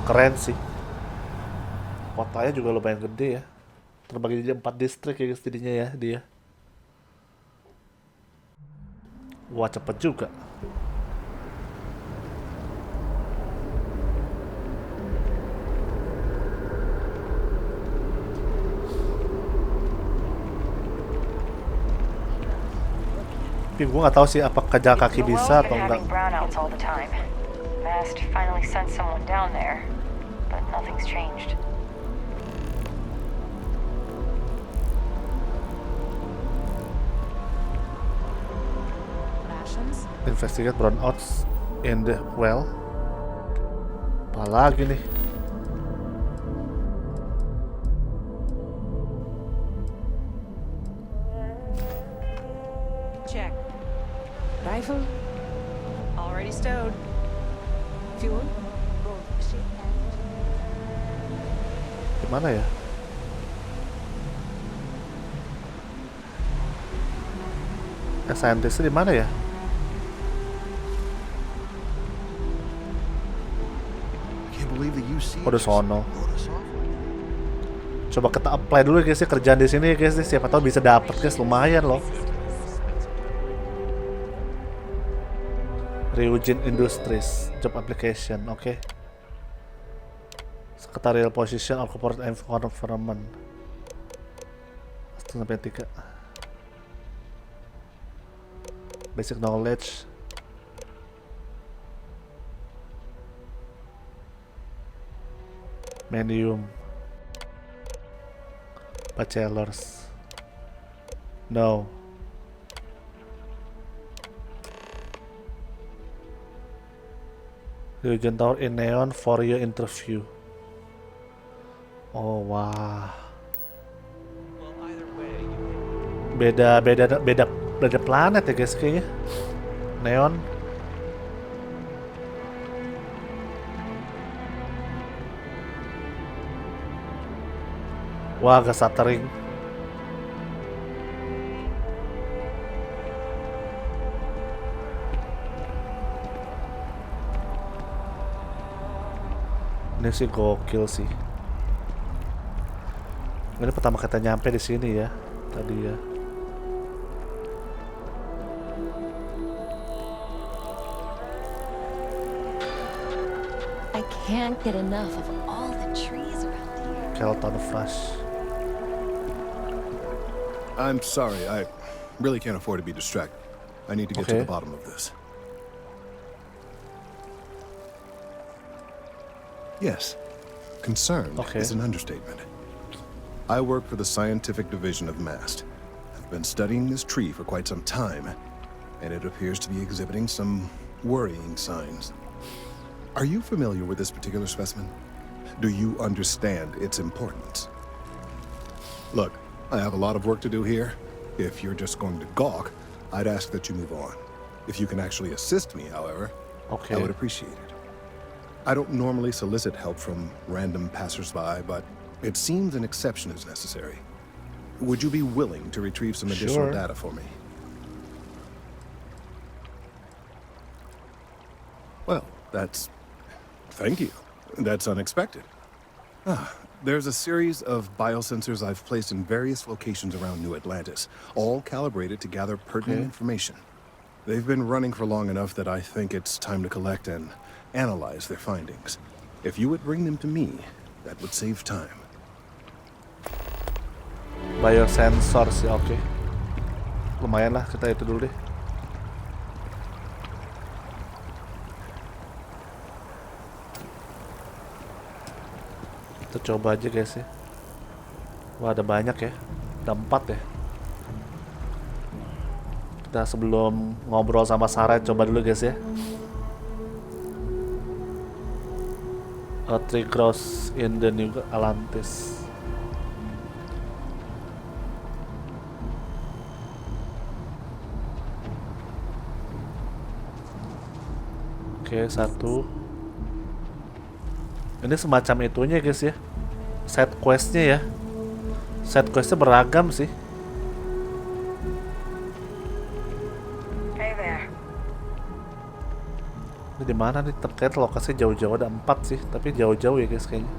Keren sih. Kotanya juga lumayan gede ya. Terbagi jadi 4 distrik ya guys jadinya ya dia. Wah cepet juga. Tapi gue nggak tahu sih apakah jalan kaki bisa atau enggak. Brownouts all the time. Mast finally sent someone down there, but nothing's changed. Investigate brownouts in the well. Apalagi nih? Check. Rifle. Already stowed. Fuel. Gimana ya? Scientist di mana ya? Udah sono. Coba kita apply dulu guys ya kerjaan di sini guys, siapa tahu bisa dapet guys, lumayan loh. Ryujin Industries job application, oke. Secretarial position or corporate environment. 1 sampai 3. Basic knowledge. Medium. Bachelors. No. Ryujin Tower in Neon for your interview. Oh wah. Beda planet ya guys kayaknya. Neon. Wah, agak stuttering. Ini sih gokil sih. Ini pertama kita nyampe di sini ya, tadi ya. I can't get enough of all the trees around here. Kelton Flash. I'm sorry, I really can't afford to be distracted. I need to get to the bottom of this. Yes, concerned is an understatement. I work for the scientific division of MAST. I've been studying this tree for quite some time, and it appears to be exhibiting some worrying signs. Are you familiar with this particular specimen? Do you understand its importance? Look, I have a lot of work to do here. If you're just going to gawk, I'd ask that you move on. If you can actually assist me, however, I would appreciate it. I don't normally solicit help from random passersby, but it seems an exception is necessary. Would you be willing to retrieve some additional data for me? Well, thank you. That's unexpected. There's a series of biosensors I've placed in various locations around New Atlantis, all calibrated to gather pertinent information. They've been running for long enough that I think it's time to collect and analyze their findings. If you would bring them to me, that would save time. Biosensors ya, oke. Lumayan lah, kita itu dulu deh. Kita coba aja guys ya. Wah ada banyak ya. Ada 4 ya. Kita sebelum ngobrol sama Sarah coba dulu guys ya. A tree grows in the New Atlantis. Oke, 1. Ini semacam itunya guys ya. Side questnya ya. Side questnya beragam sih. Hey there. Ini di mana nih? Terkait lokasi jauh-jauh, ada 4 sih, tapi jauh-jauh ya guys kayaknya.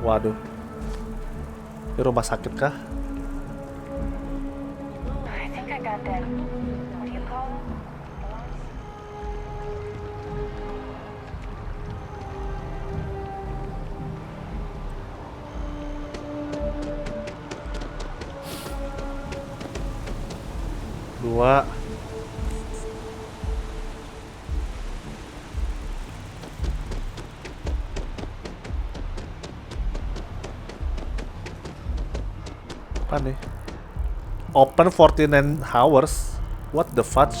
Waduh. Ini rumah sakit kah? I think I got that. What do you call them? Dua. Apa nih? Open 49 hours. What the fudge?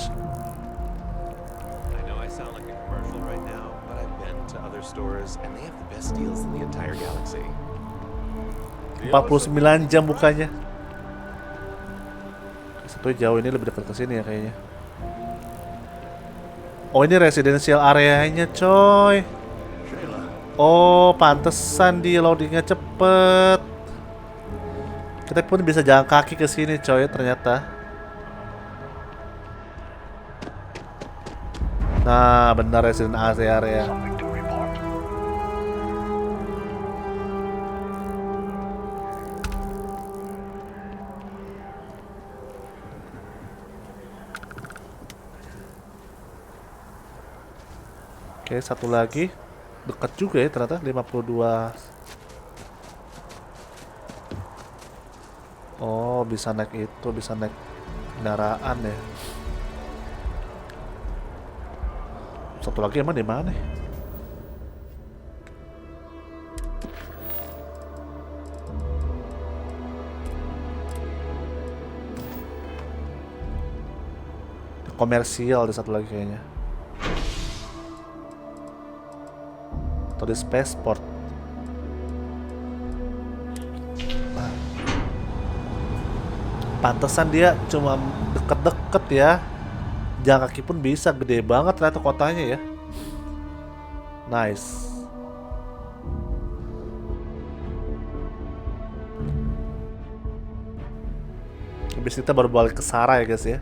I know I sound like a commercial right now, but I've been to other stores and they have the best deals in the entire galaxy. 49 jam bukanya. Satu jauh ini lebih dekat ke sini ya kayaknya. Oh, ini residential areanya, coy. Oh, pantesan dia loadingnya cepet. Kita pun bisa jalan kaki ke sini, coy, ternyata. Nah, benar resident area. Oke, satu lagi. Dekat juga ya ternyata, 52. Oh, bisa naik itu, bisa naik kendaraan ya. Satu lagi emang di mana? Komersial di satu lagi kayaknya. Atau di spaceport. Pantesan dia cuma deket-deket ya. Jalan kaki pun bisa, gede banget ternyata kotanya ya. Nice. Habis kita baru balik ke Sarah ya guys ya.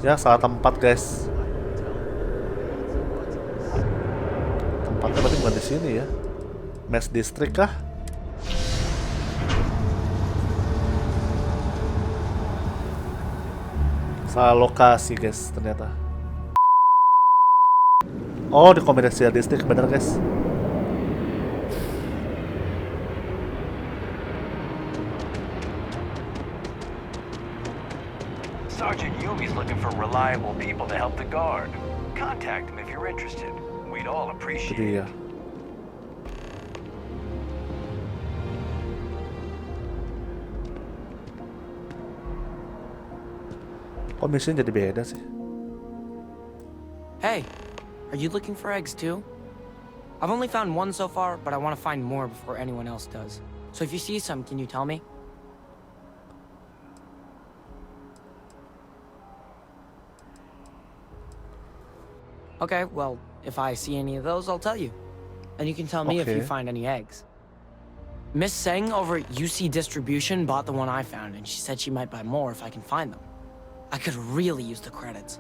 Ya, salah tempat guys. Tempatnya berarti bukan di sini ya. Mass District kah? Salah lokasi guys ternyata. Oh, di Commercial District bener guys. Sergeant Yumi's looking for reliable people to help the guard. Contact him if you're interested. We'd all Itu appreciate dia. it. Kok misinya jadi beda sih? Hey, are you looking for eggs too? I've only found one so far, but I want to find more before anyone else does. So if you see some, can you tell me? Okay, well, if I see any of those, I'll tell you. And you can tell me if you Okay. find any eggs. Miss Seng over at UC Distribution bought the one I found, and she said she might buy more if I can find them. I could really use the credits.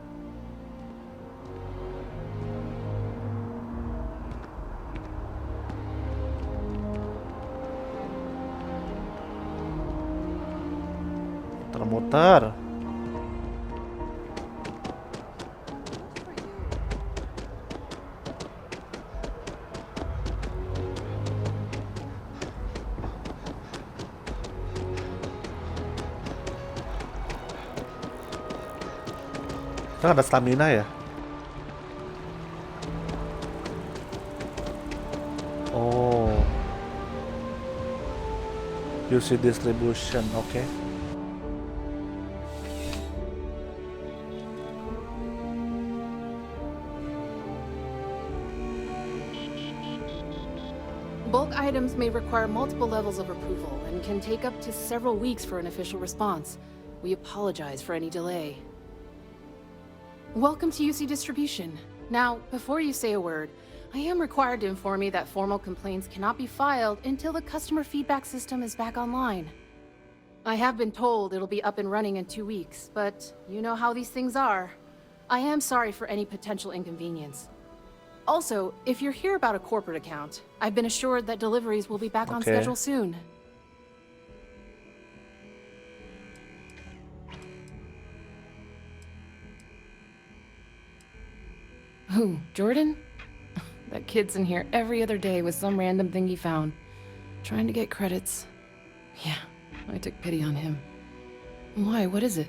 Muter-muter. Kan ada stamina ya? Oh. UC distribution, oke. Bulk items may require multiple levels of approval and can take up to several weeks for an official response. We apologize for any delay. Welcome to UC Distribution. Now, before you say a word, I am required to inform you that formal complaints cannot be filed until the customer feedback system is back online. I have been told it'll be up and running in 2 weeks, but you know how these things are. I am sorry for any potential inconvenience. Also, if you're here about a corporate account, I've been assured that deliveries will be back on schedule soon. Who, Jordan? That kid's in here every other day with some random thing he found, trying to get credits. Yeah, I took pity on him. Why, what is it?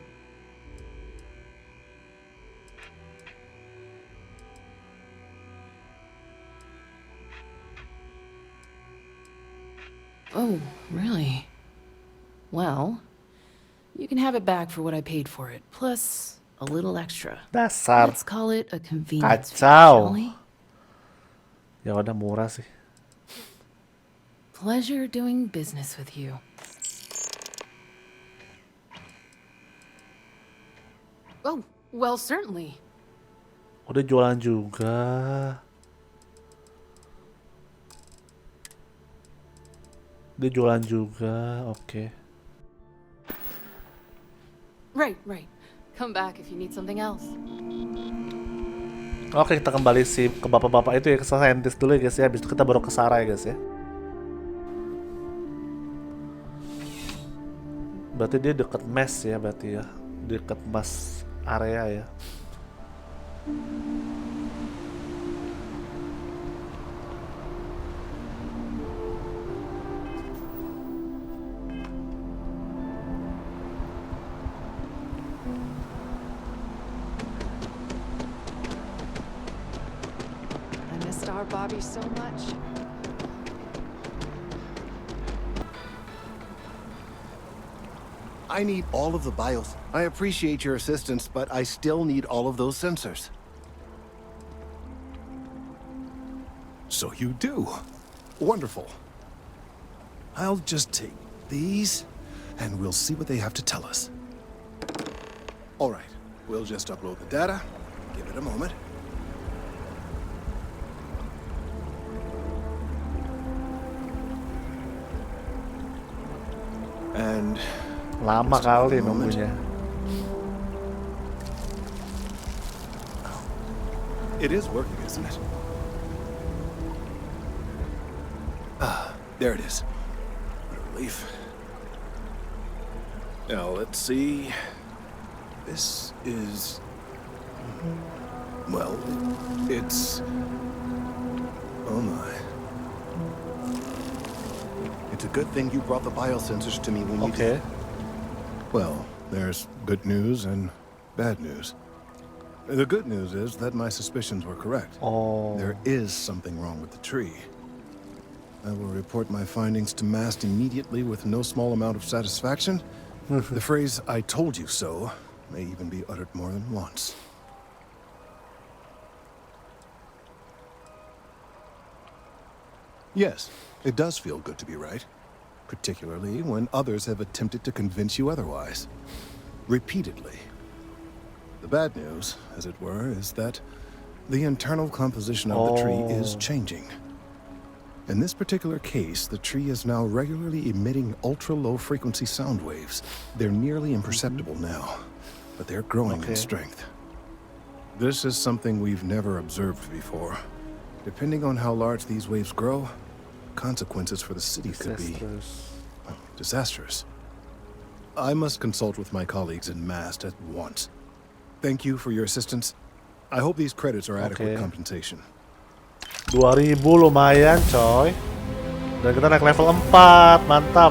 Oh, really? Well, you can have it back for what I paid for it, plus a little extra. Dasar Let's call it a convenience fee, kacau. shall we? Ya udah murah sih. Pleasure doing business with you. Oh, well, certainly. Udah jualan juga. Dia jualan juga, oke. Right. Come back if you need something else. Oke, kita kembali ke bapak-bapak itu ya, ke scientist dulu ya guys ya. Habis itu kita baru ke Sarah ya guys ya. Berarti dia deket mess ya, berarti ya. Deket mess area ya. Bobby so much. I need all of the BIOS. I appreciate your assistance, but I still need all of those sensors. So you do. Wonderful. I'll just take these, and we'll see what they have to tell us. All right, we'll just upload the data. Give it a moment. And lama kali nunggunya. It is working, isn't it? There it is. What a relief. Now let's see. This is... Well, it's... Oh my. It's a good thing you brought the biosensors to me when you did. Well, there's good news and bad news. The good news is that my suspicions were correct. There is something wrong with the tree. I will report my findings to MAST immediately with no small amount of satisfaction. The phrase, "I told you so," may even be uttered more than once. Yes, it does feel good to be right, particularly when others have attempted to convince you otherwise. Repeatedly. The bad news, as it were, is that the internal composition of the tree is changing. In this particular case, the tree is now regularly emitting ultra-low frequency sound waves. They're nearly imperceptible now, but they're growing in strength. This is something we've never observed before. Depending on how large these waves grow, consequences for the city could be disastrous. I must consult with my colleagues in MAST at once. Thank you for your assistance. I hope these credits are adequate compensation. 2000 lumayan coy. Dan kita naik level 4, mantap.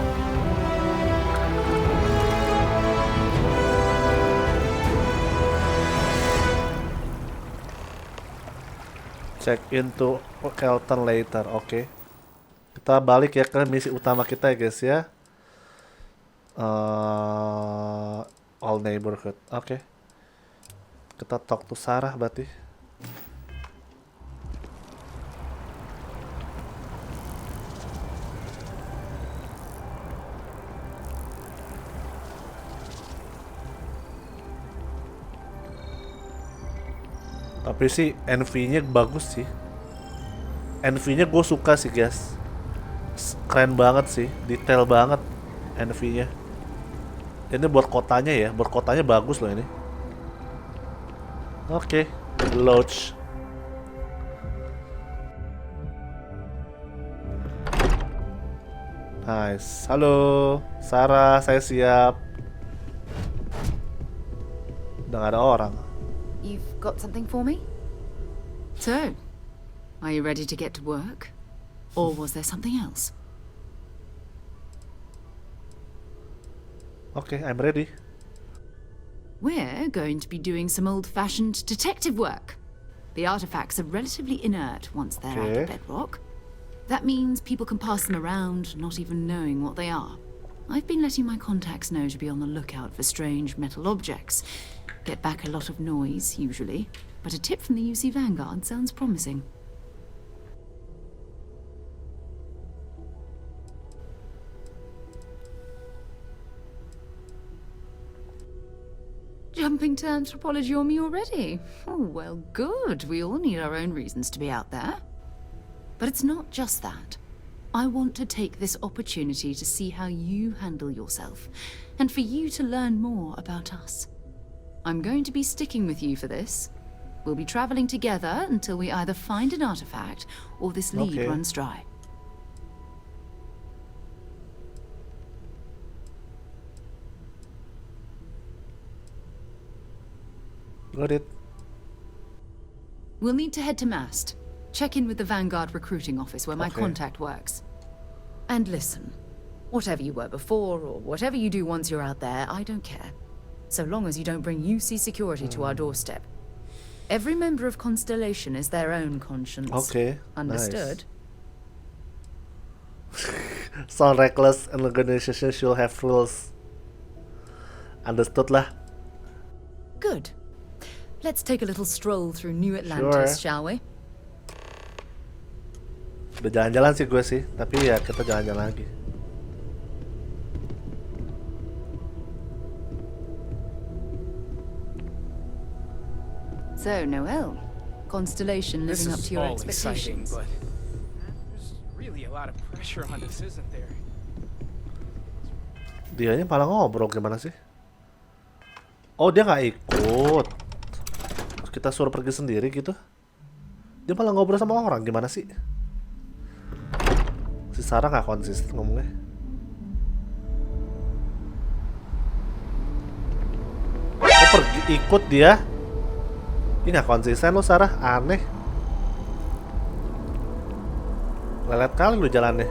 Check into Kelton later, oke. Kita balik ya ke misi utama kita ya guys ya. All neighborhood, oke. Kita talk to Sarah berarti. Tapi sih NV-nya bagus sih. NV-nya gue suka sih guys, keren banget sih, detail banget NV-nya. Ini buat kotanya ya, buat kotanya bagus loh ini. Oke, lodge. Nice. Halo, Sarah, saya siap. Udah gak ada orang. You've got something for me? So, are you ready to get to work? Or was there something else? Okay, I'm ready. We're going to be doing some old-fashioned detective work. The artifacts are relatively inert once they're out of bedrock. That means people can pass them around, not even knowing what they are. I've been letting my contacts know to be on the lookout for strange metal objects. Get back a lot of noise, usually, but a tip from the UC Vanguard sounds promising. Jumping to anthropology on me already? Oh, well, good. We all need our own reasons to be out there. But it's not just that. I want to take this opportunity to see how you handle yourself, and for you to learn more about us. I'm going to be sticking with you for this. We'll be traveling together until we either find an artifact or this lead runs dry. Got it. We'll need to head to Mast. Check in with the Vanguard recruiting office where my contact works. And listen, whatever you were before or whatever you do once you're out there, I don't care. So long as you don't bring UC security to our doorstep. Every member of Constellation is their own conscience. Okay, understood? Nice. Sound reckless and organization should have rules. Understood lah. Good. Let's take a little stroll through New Atlantis, shall we? Udah jalan-jalan sih gue sih, tapi ya kita jalan-jalan lagi. So, Noel, Constellation living up to your expectations. Exciting, but there's really a lot of pressure on this, isn't there? Dianya malah ngobrol gimana sih? Oh, dia nggak ikut. Kita suruh pergi sendiri gitu. Dia malah ngobrol sama orang, gimana sih? Si Sarah nggak konsisten ngomongnya. Oh, pergi ikut dia. Ini nggak konsisten lo, Sarah, aneh. Lelet kali lu jalannya.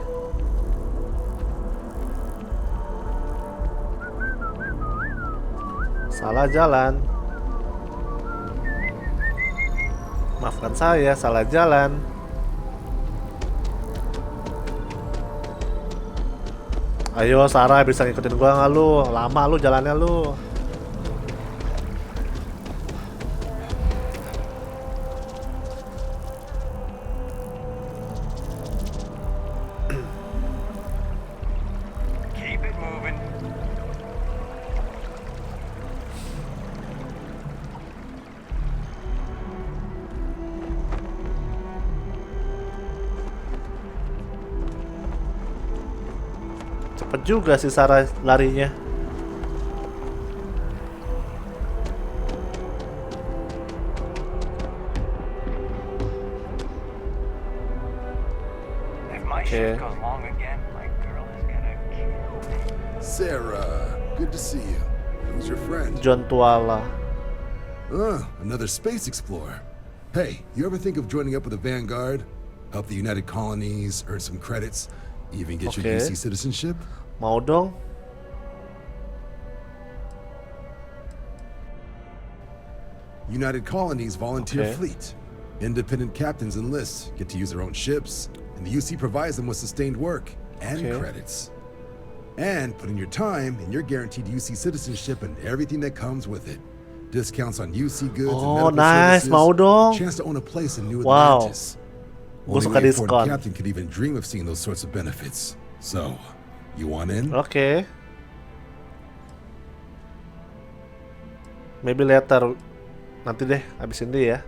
Salah jalan. Maafkan saya, salah jalan. Ayo Sarah, bisa ngikutin gua nggak lu? Lama lu jalannya lu. Keep it moving. Cepet juga sih Sarah larinya. If my shift goes long again, my girl is gonna kill me. Sarah, good to see you. Who's your friend? John Tuala. Another space explorer. Hey, you ever think of joining up with the Vanguard? Help the United Colonies, earn some credits, even get your UC citizenship? Mau dong. United Colonies volunteer fleet. Independent captains enlist, get to use their own ships, and the UC provides them with sustained work and credits. And put in your time, and you're guaranteed UC citizenship and everything that comes with it. Discounts on UC goods and medical nice, services. mau dong. Chance to own a place in New Wow. Atlantis. Gue Only suka an A4 diskon. captain could even dream of seeing those sorts of benefits. So, you want in? Oke. Maybe later. Nanti deh, habisin dia ya.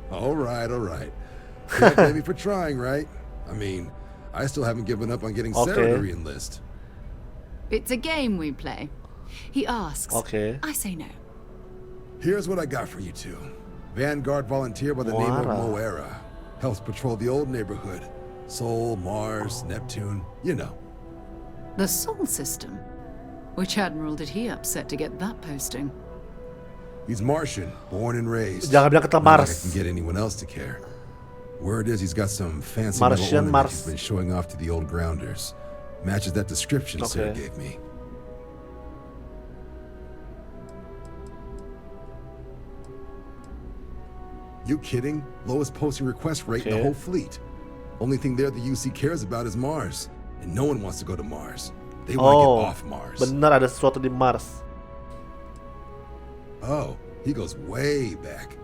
All right, all right. Can't blame me for trying, right? I mean, I still haven't given up on getting Sarah to re-enlist. It's a game we play. He asks. Okay. I say no. Here's what I got for you two. Vanguard volunteer by the name of Moira. Helps patrol the old neighborhood. Sol, Mars, Neptune, you know. The Sol system? Which admiral did he upset to get that posting? He's Martian, born and raised. Jangan bilang kita Not like I Mars. can get anyone else to care. Word is he's got some fancy Martian little ornament Mars. he's been showing off to the old grounders. Matches that description Sarah gave me. You kidding? Lowest posting request rate in the whole fleet. Only thing there the UC cares about is Mars. And no one wants to go to Mars. They want to get off Mars. Benar ada sesuatu di Mars. Oh, he goes way back.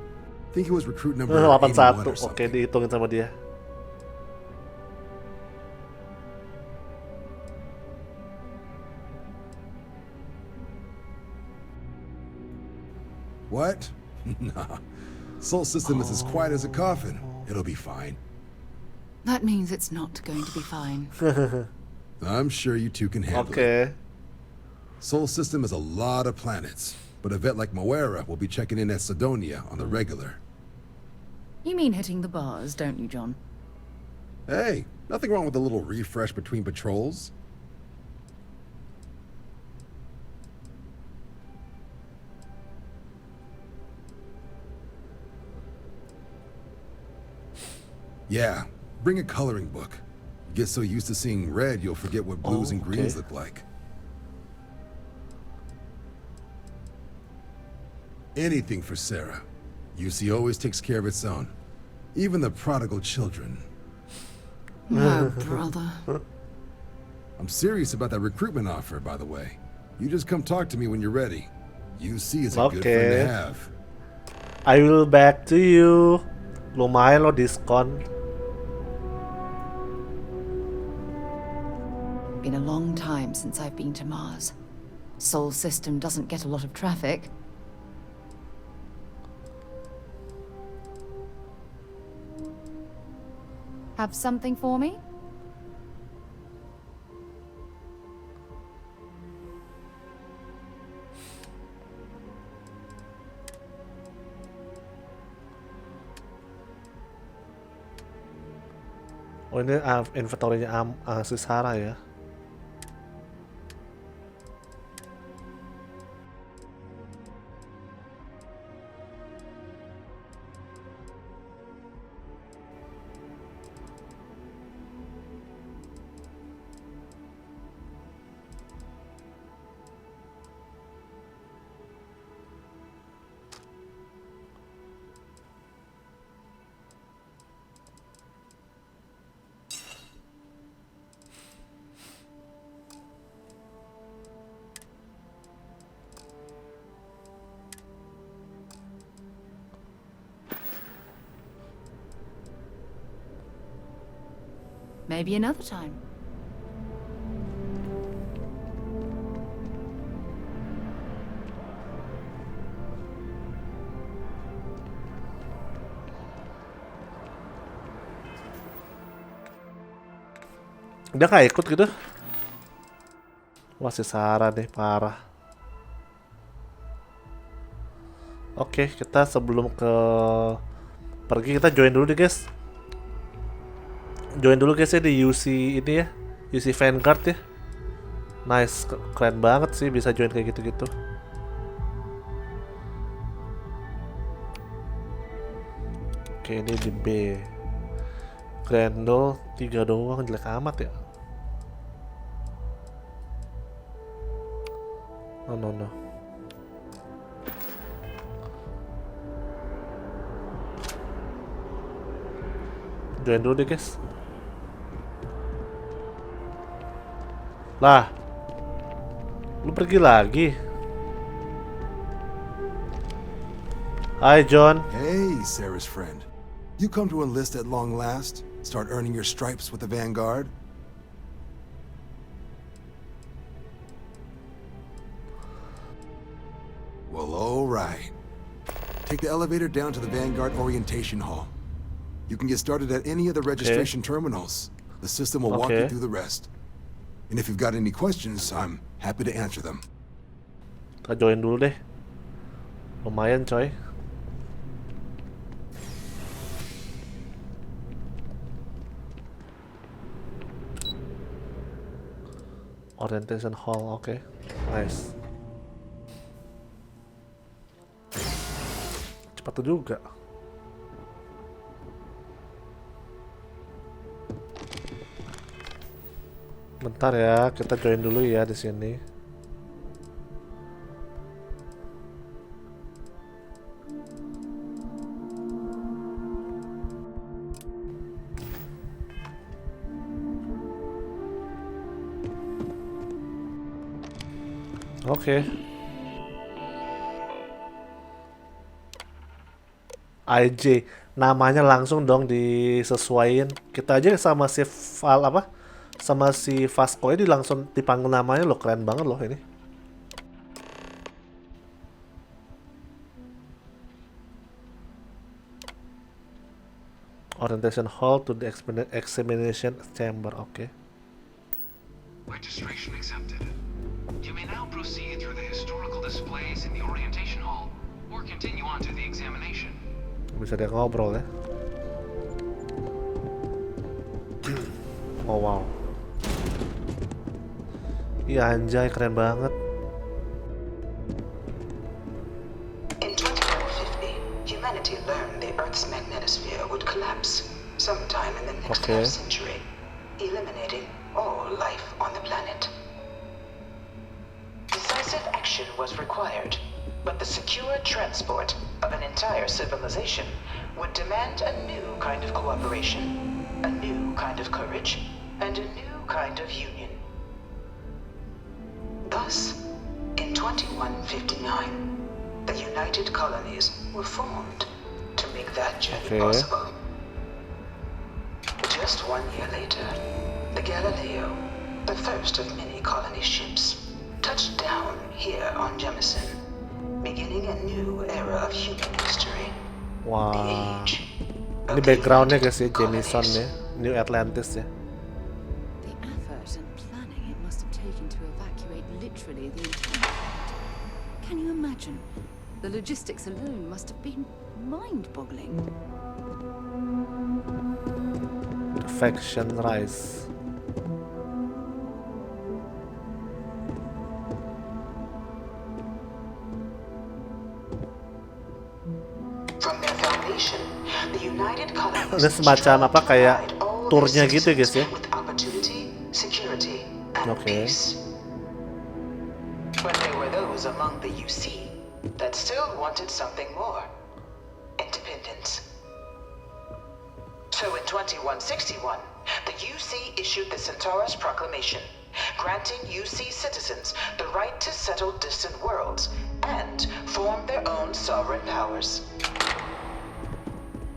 Think he was recruit number 81 or 81. something. Oke, dihitungin sama dia. What? Nah. Sol system is as quiet as a coffin. It'll be fine. That means it's not going to be fine. I'm sure you two can handle it. Sol system is a lot of planets, but a vet like Moira will be checking in at Sidonia on the regular. You mean hitting the bars, don't you, John? Hey, nothing wrong with a little refresh between patrols. Yeah, bring a coloring book. You get so used to seeing red, you'll forget what blues and greens look like. Anything for Sarah. UC always takes care of its own. Even the prodigal children. Oh, brother. I'm serious about that recruitment offer, by the way. You just come talk to me when you're ready. UC is a good friend to have. I will back to you. Lumayan lo diskon. Been a long time since I've been to Mars. Sol system doesn't get a lot of traffic. Have something for me? Oh, ini inventory-nya si Sarah ya. Maybe another time. Dia nggak ikut gitu. Wah, si Sarah deh, parah. Oke, kita sebelum pergi kita join dulu deh guys. Join dulu guys ya di UC ini ya, UC Vanguard ya. Nice, keren banget sih bisa join kayak gitu-gitu. Oke, ini di B. Grendel 3 doang, jelek amat ya. No. Join dulu deh guys. Lah, lu pergi lagi. Hi John. Hey, Sarah's friend. You come to enlist at long last? Start earning your stripes with the Vanguard? Well, all right. Take the elevator down to the Vanguard Orientation Hall. You can get started at any of the registration terminals. The system will walk you through the rest. And if you've got any questions, I'm happy to answer them. Kita join dulu deh. Lumayan coy. Orientation hall, oke. Nice. Cepat juga. Bentar ya, kita join dulu ya di sini. Oke. IJ, namanya langsung dong disesuaiin. Kita aja sama si file apa? Sama si Vasco ini langsung dipanggil namanya loh, keren banget loh ini. Orientation hall to the examination chamber, oke. Registration accepted. You may now proceed through the historical displays in the orientation hall, or continue on to the examination. Bisa dia ngobrol ya. Oh wow. Iya anjay, keren banget. In 2150, humanity learned the Earth's magnetosphere would collapse sometime in the next half century, eliminating all life on the planet. Decisive action was required, but the secure transport of an entire civilization would demand a new kind of cooperation, a new kind of courage, and a new kind of union. Thus, in 2159, the United Colonies were formed to make that journey possible. Just 1 year later, the Galileo, the first of many colony ships, touched down here on Jemison, beginning a new era of human history. Wah, ini backgroundnya guys ya, Jemison ya, New Atlantis ya. The effort and planning it must have taken to evacuate literally the entire planet. Can you imagine? The logistics alone must have been mind-boggling. The faction rise. Ada semacam apa kayak turnya gitu guys ya. Oke. But there were those among the UC that still wanted something more. Independence. So in 2161, the UC issued the Centaurus Proclamation, granting UC citizens the right to settle distant worlds and form their own sovereign powers.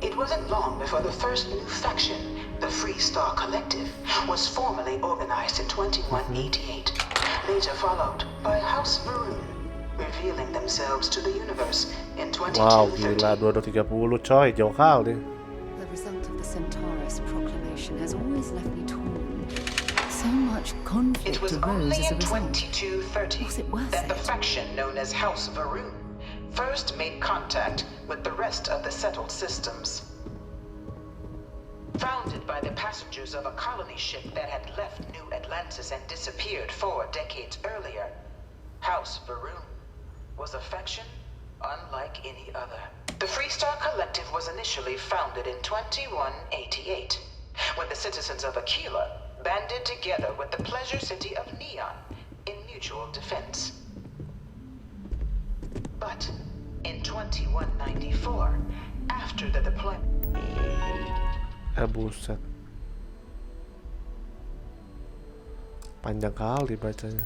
It wasn't long before the first new faction, the Free Star Collective, was formally organized in 2188, later followed by House Varun, revealing themselves to the universe in 2230. Wow, gila, 2230 coy, jauh kali. The result of the Centaurus Proclamation has always left me torn. So much conflict arose as a result. Was it worth that the faction known as House Varun first made contact with the rest of the settled systems. Founded by the passengers of a colony ship that had left New Atlantis and disappeared 4 decades earlier, House Varun was a faction unlike any other. The Free Star Collective was initially founded in 2188, when the citizens of Aquila banded together with the pleasure city of Neon in mutual defense. But in 2194, after the deployment... Buset. Panjang kali bacanya.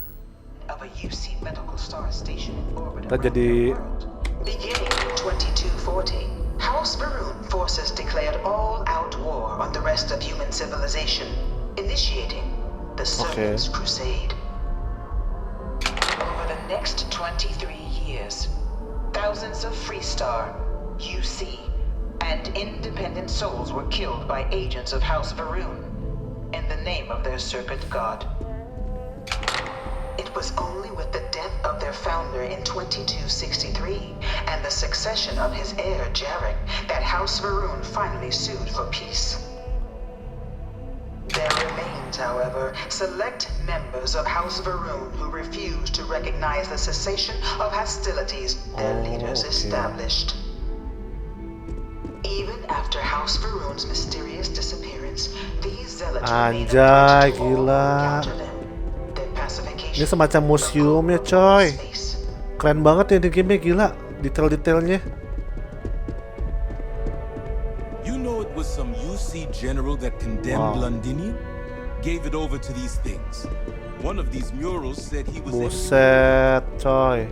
Of a UC medical star station in orbit around the world. Beginning in 2240, House Varun forces declared all-out war on the rest of human civilization, initiating the Serpent's Crusade. Over the next 23 years, thousands of Free Star, UC, and independent souls were killed by agents of House Varun in the name of their serpent god. It was only with the death of their founder in 2263 and the succession of his heir Jarek that House Varun finally sued for peace. There remains, however, select members of House Varun who refuse to recognize the cessation of hostilities their leaders established. Even after House Varun's mysterious disappearance, these zealots remain Anjay, gila. Ini semacam museum ya coy. Keren banget ya di game-nya, gila. Detail-detailnya. You know it was some UC general that condemned Londinium? Gave it over to these things. One of these murals said he was... Buset coy.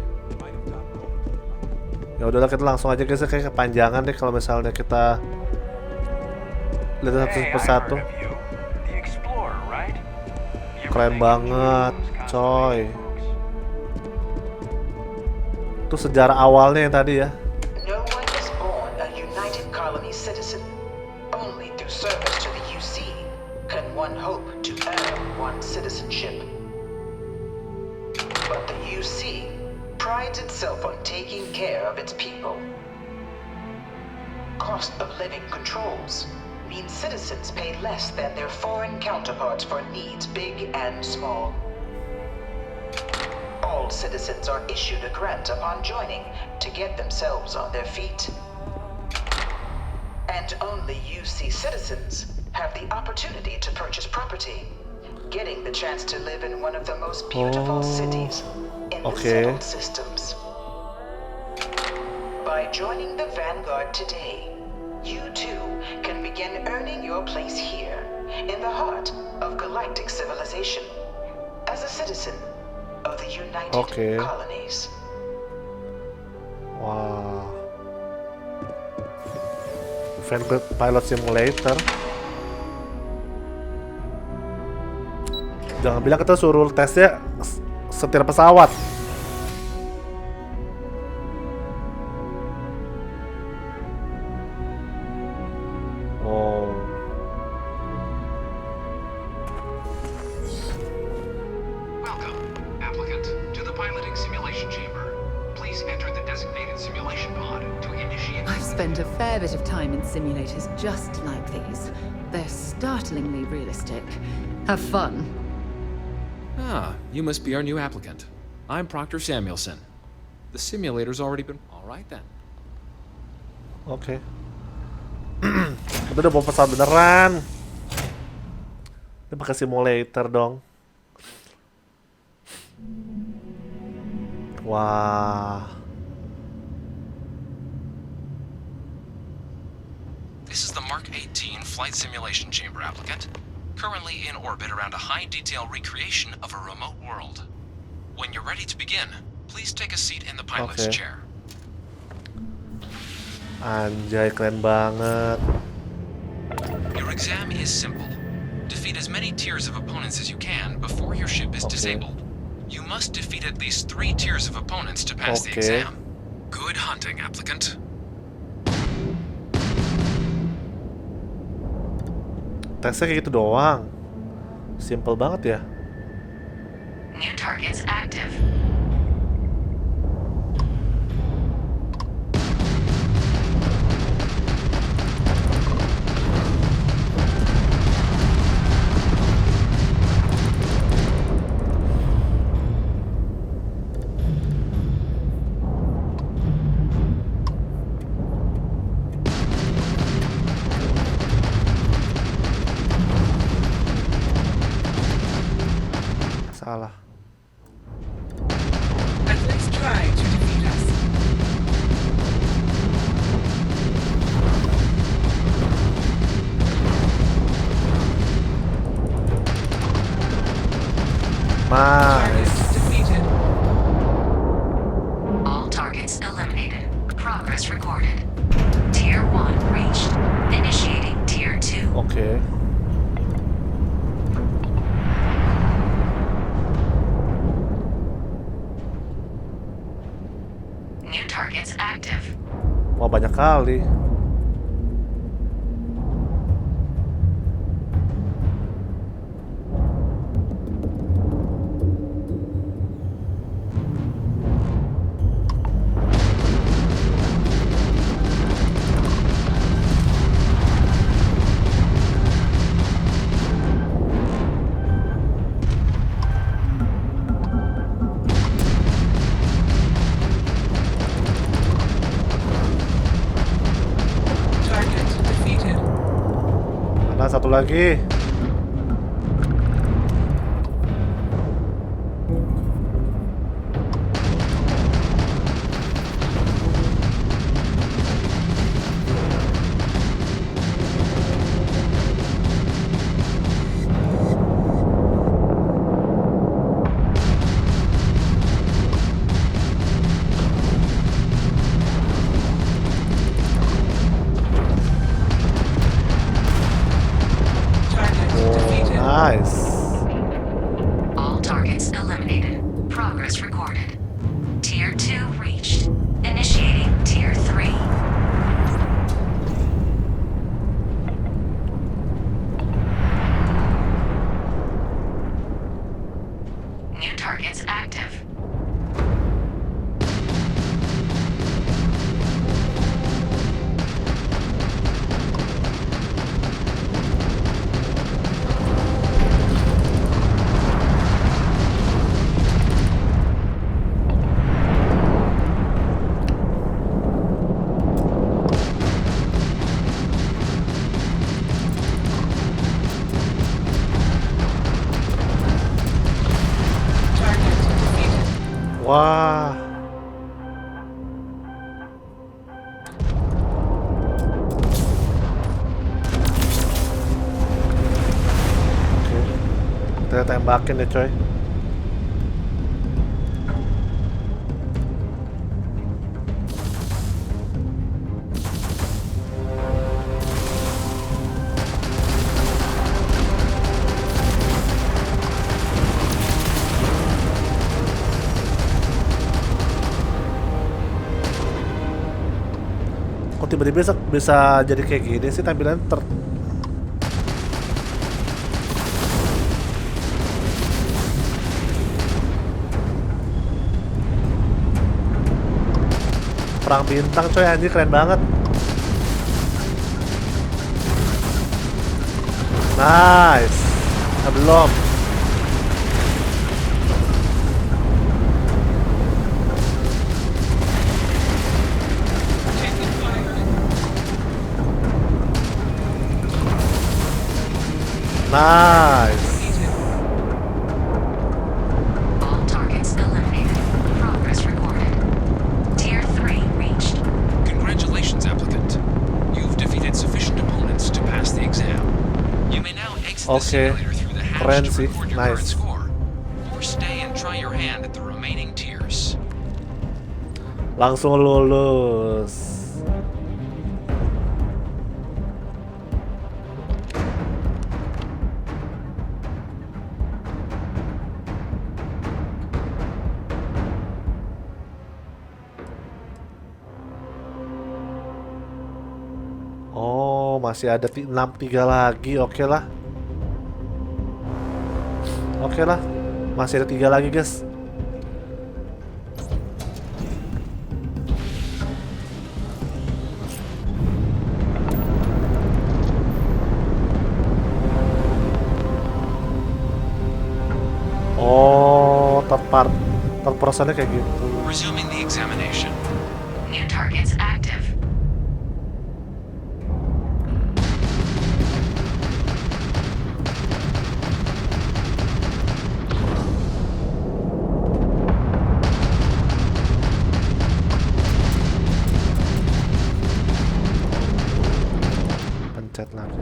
Ya udahlah, kita langsung aja guys, kayak kepanjangan deh kalau misalnya kita lihat satu persatu. Keren banget coy. Itu sejarah awalnya yang tadi ya. No one is born a United Colony citizen. Only through service to the UC can one hope to earn one's citizenship. But the UC prides itself on taking care of its people. Cost of living controls means citizens pay less than their foreign counterparts for needs big and small. All citizens are issued a grant upon joining to get themselves on their feet. And only UC citizens have the opportunity to purchase property, getting the chance to live in one of the most beautiful cities in the settled systems. By joining the Vanguard today, you too can begin earning your place here, in the heart of galactic civilization, as a citizen of the United Colonies. Wow. Vanguard Pilot Simulator. Jangan bilang kita suruh tesnya setir pesawat. Simulators just like these. They're startlingly realistic. Have fun. Ah, you must be our new applicant. I'm Proctor Samuelson. The simulator's already been... Alright then. Oke. Kita udah bawa pesawat beneran. Ini pakai simulator dong. Wah. This is the Mark 18 Flight Simulation Chamber applicant, currently in orbit around a high-detail recreation of a remote world. When you're ready to begin, please take a seat in the pilot's chair. Anjay, keren banget. Your exam is simple. Defeat as many tiers of opponents as you can before your ship is disabled. You must defeat at least 3 tiers of opponents to pass the exam. Good hunting, applicant. Tesnya kayak gitu doang. Simple banget ya. New targets active. Salah. At least try to defeat us. Nice. Defeated. All targets eliminated. Progress recorded. Tier 1 reached. Initiating Tier 2. Okay. New targets active. Wah, banyak kali. satu lagi. Nice. All targets eliminated. Progress recorded. Tier 2 reached. Initiating Tier 3. New targets active. Wah. Oke. Kita tembakin deh, coy. Kok tiba-tiba bisa jadi kayak gini sih tampilan perang bintang coy, anjir keren banget. Nice. Nah, belum. Nice. All targets eliminated. Progress recorded. Tier 3 reached. Congratulations, applicant. You've defeated sufficient opponents to pass the exam. You may now exit the simulator through the hatch to record your current score, or stay and try your hand at the remaining tiers. Langsung lulus. Oh, masih ada 3 lagi. Oke lah. Oke lah. Masih ada 3 lagi, guys. Oh, terperasannya kayak gitu. Resuming the examination. New targets active. Pencet lagi.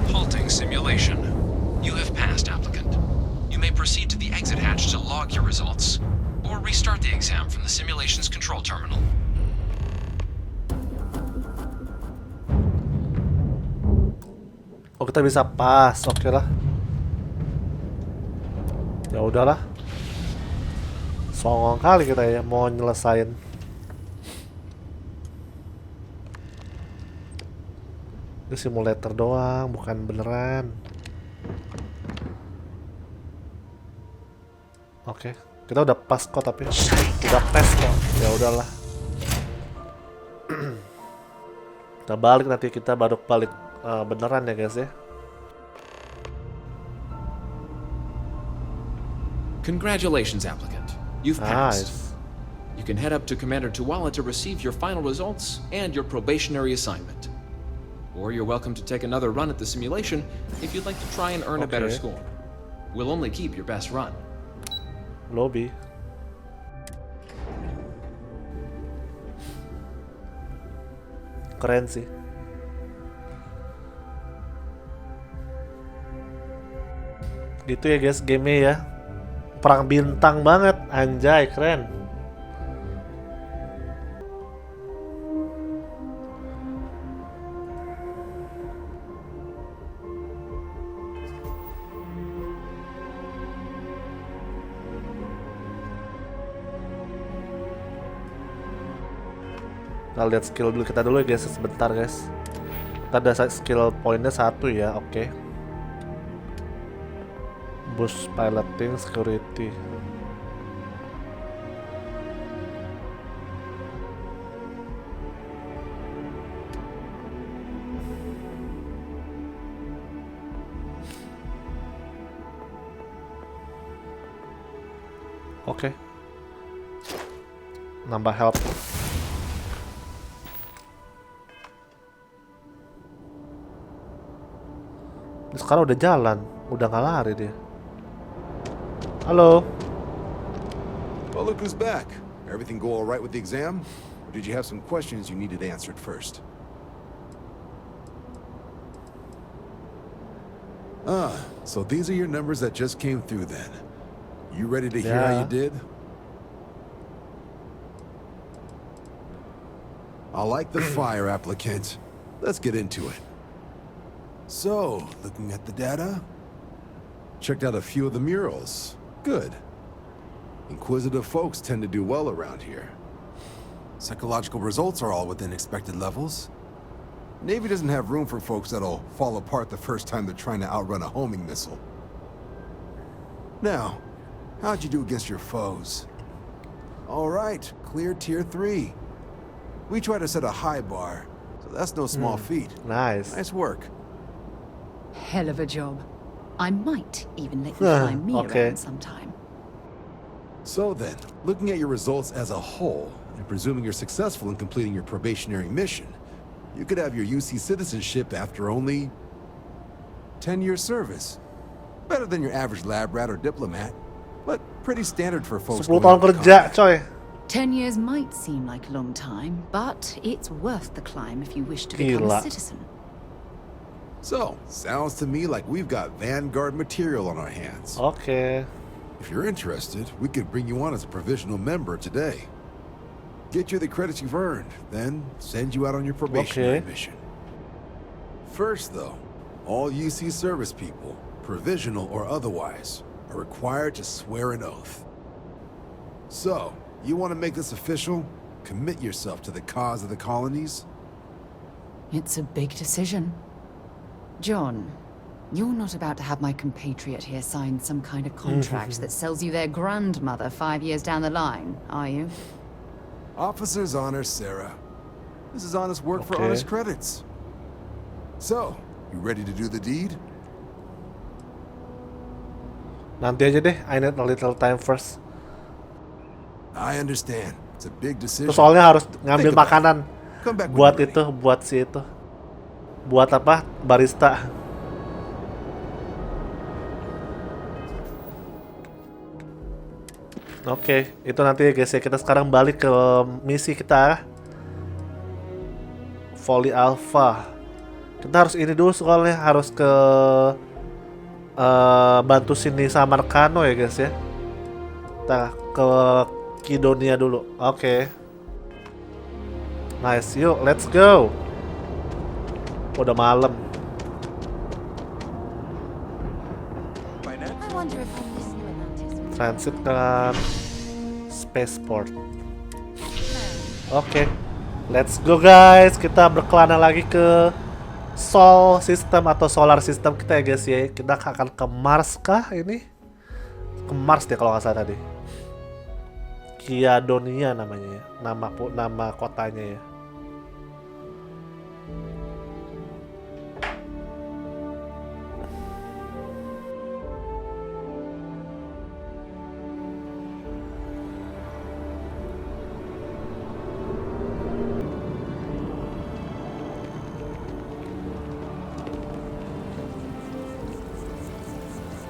Halting simulation. You have passed, applicant. You may proceed to the exit hatch to log your results, or restart the exam from the simulation's control terminal. Oh, kita bisa pas. Oke lah. Ya udahlah. Songong kali kita ya mau nyelesain. Itu simulator doang, bukan beneran. Oke, kita udah pas kok, tapi udah tes kok. Ya udahlah. Kita balik nanti, kita baru balik beneran ya guys ya. Congratulations, applicant. You've passed. Nice. You can head up to Commander Tuwala to receive your final results and your probationary assignment. Or you're welcome to take another run at the simulation if you'd like to try and earn a better score. We'll only keep your best run. Lobby. Keren sih. Gitu ya guys game-nya ya. Perang bintang banget, anjay, keren. Kita lihat skill dulu kita dulu ya guys, sebentar guys. Kita ada skill poinnya 1 ya, oke. Boost piloting security. Oke. Nambah health. Sekarang udah jalan, udah nggak lari dia. Halo. Well, look who's back. Everything go all right with the exam? Or did you have some questions you needed answered first? So these are your numbers that just came through then. You ready to hear how you did? I like the fire, applicant. Let's get into it. So, looking at the data, checked out a few of the murals. Good. Inquisitive folks tend to do well around here. Psychological results are all within expected levels. Navy doesn't have room for folks that'll fall apart the first time they're trying to outrun a homing missile. Now, how'd you do against your foes? All right, clear tier 3. We try to set a high bar, so that's no small feat. Nice. Nice work. Hell of a job. I might even let you fly me around sometime. So then, looking at your results as a whole, and presuming you're successful in completing your probationary mission, you could have your UC citizenship after only 10 years service. Better than your average lab rat or diplomat, but pretty standard for folks. 10 tahun kerja, coy. 10 years might seem like a long time, but it's worth the climb if you wish to become a citizen. So, sounds to me like we've got Vanguard material on our hands. Okay. If you're interested, we could bring you on as a provisional member today. Get you the credits you've earned, then send you out on your probationary mission. First, though, all UC service people, provisional or otherwise, are required to swear an oath. So, you want to make this official? Commit yourself to the cause of the colonies? It's a big decision. John, you're not about to have my compatriot here sign some kind of contract that sells you their grandmother 5 years down the line, are you? Officer's honor, Sarah. This is honest work for honest credits. So, you ready to do the deed? Nanti aja deh, I need a little time first. I understand. It's a big decision. Terus soalnya harus ngambil makanan buat itu, buat si itu. Buat apa? Barista. Oke, itu nanti ya guys ya. Kita sekarang balik ke misi kita. Volley Alpha. Kita harus ini dulu soalnya harus ke bantu sini sama Marcano ya guys ya. Kita ke Kidonia dulu. Oke. Nice, yuk let's go. Udah malam. Transit ke Spaceport. Oke. Let's go guys. Kita berkelana lagi ke Sol System atau Solar System kita ya guys ya. Kita akan ke Mars kah ini? Ke Mars deh kalau nggak salah tadi. Kiadonia namanya ya. Nama kotanya ya.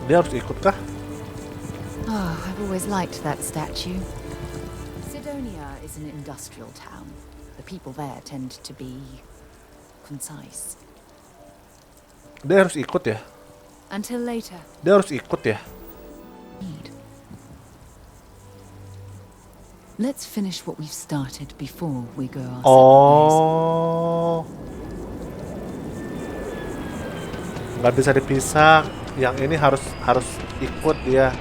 Dia harus ikut kah? Oh, I've always liked that statue. Sidonia is an industrial town. The people there tend to be concise. Dia harus ikut ya? Until later. Dia harus ikut ya? Let's finish what we've started before we go our separate Oh. Nggak bisa dipisah. Yang ini harus ikut dia.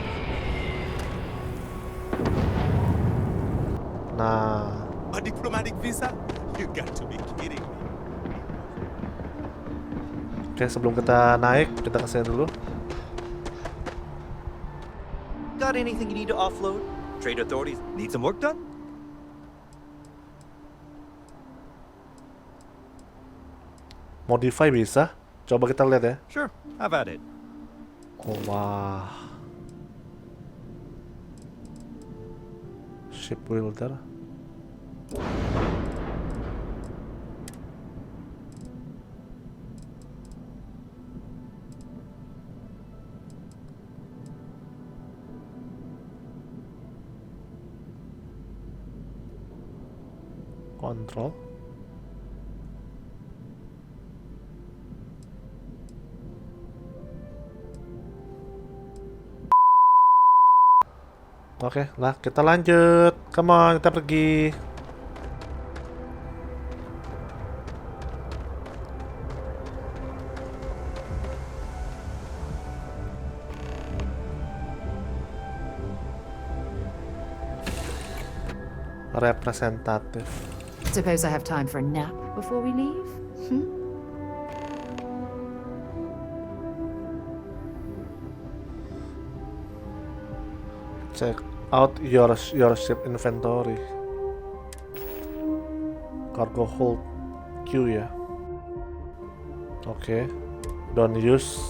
Nah. A diplomatic visa? You got to be kidding me. Oke, sebelum kita naik, kita kesini dulu. Got anything you need to offload? Trade authorities need some work done? Modify bisa? Coba kita lihat ya. Sure, have at it. Oh, wah. Ship builder. Control. Oke, lah kita lanjut. Come on, kita pergi. Representatif. Suppose I have time for a nap before we leave? Check out your ship inventory. Cargo hold Q ya. Oke. Don't use.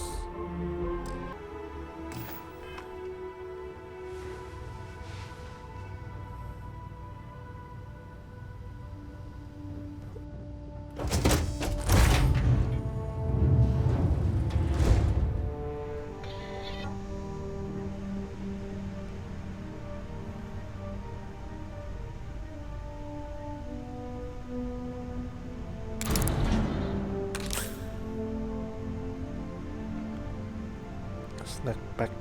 Snack pack.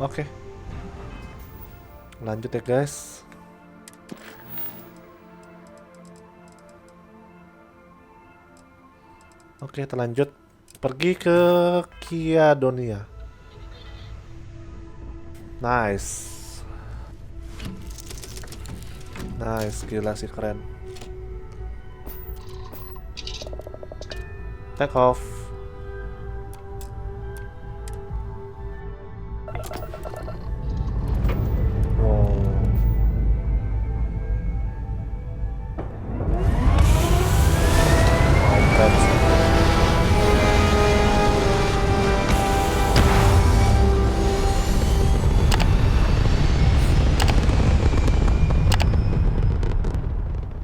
Oke. Lanjut ya guys. Oke, kita lanjut. Pergi ke Kiadonia. Nice. Nice, gila sih, keren. Take off.